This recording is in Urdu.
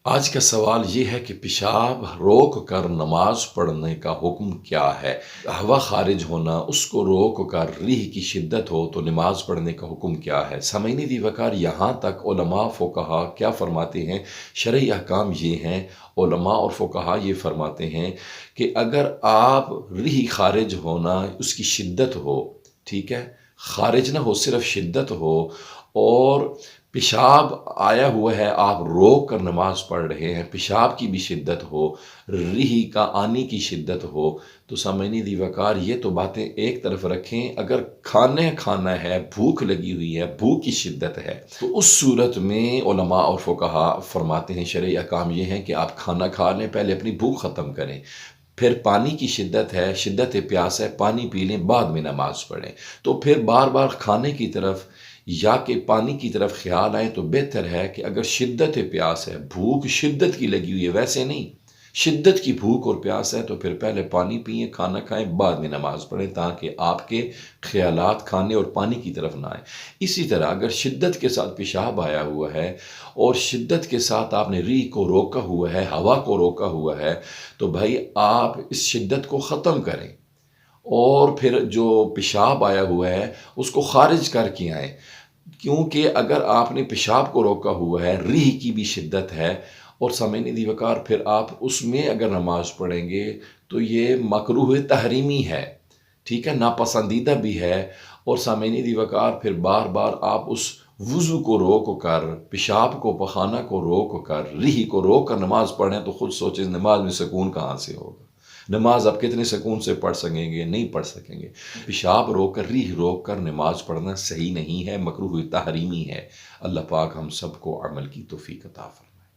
آج کا سوال یہ ہے کہ پیشاب روک کر نماز پڑھنے کا حکم کیا ہے؟ ہوا خارج ہونا، اس کو روک کر ریح کی شدت ہو تو نماز پڑھنے کا حکم کیا ہے؟ سامعین دی وقار، یہاں تک علماء فقہا کیا فرماتے ہیں؟ شرعی احکام یہ ہیں، علماء اور فقہا یہ فرماتے ہیں کہ اگر آپ ریح خارج ہونا اس کی شدت ہو، ٹھیک ہے، خارج نہ ہو، صرف شدت ہو، اور پیشاب آیا ہوا ہے، آپ روک کر نماز پڑھ رہے ہیں، پیشاب کی بھی شدت ہو، ریح کا آنے کی شدت ہو، تو سامعین دی وقار یہ تو باتیں ایک طرف رکھیں۔ اگر کھانا ہے، بھوک لگی ہوئی ہے، بھوک کی شدت ہے، تو اس صورت میں علماء اور فقہا فرماتے ہیں، شرعی احکام یہ ہیں کہ آپ کھانا کھا لیں، پہلے اپنی بھوک ختم کریں، پھر پانی کی شدت ہے، شدت پیاس ہے، پانی پی لیں، بعد میں نماز پڑھیں۔ تو پھر بار بار کھانے کی طرف یا کہ پانی کی طرف خیال آئے تو بہتر ہے کہ اگر شدت پیاس ہے، بھوک شدت کی لگی ہوئی ہے، ویسے نہیں، شدت کی بھوک اور پیاس ہے، تو پھر پہلے پانی پئیں، کھانا کھائیں، بعد میں نماز پڑھیں، تاکہ آپ کے خیالات کھانے اور پانی کی طرف نہ آئیں۔ اسی طرح اگر شدت کے ساتھ پیشاب آیا ہوا ہے اور شدت کے ساتھ آپ نے ریح کو روکا ہوا ہے، ہوا کو روکا ہوا ہے، تو بھائی آپ اس شدت کو ختم کریں، اور پھر جو پیشاب آیا ہوا ہے اس کو خارج کر کے آئیں، کیونکہ اگر آپ نے پیشاب کو روکا ہوا ہے، ریح کی بھی شدت ہے، اور سامعین دی وقار پھر آپ اس میں اگر نماز پڑھیں گے تو یہ مکروہ تحریمی ہے، ٹھیک ہے، ناپسندیدہ بھی ہے۔ اور سامعین دی وقار پھر بار بار آپ اس وضو کو روک کر، پیشاب کو، پخانہ کو روک کر، ریح کو روک کر نماز پڑھیں تو خود سوچیں نماز میں سکون کہاں سے ہوگا؟ نماز آپ کتنے سکون سے پڑھ سکیں گے؟ نہیں پڑھ سکیں گے۔ پیشاب روک کر، ریح روک کر نماز پڑھنا صحیح نہیں ہے، مکروہ تحریمی ہے۔ اللہ پاک ہم سب کو عمل کی توفیق عطا فرمائے۔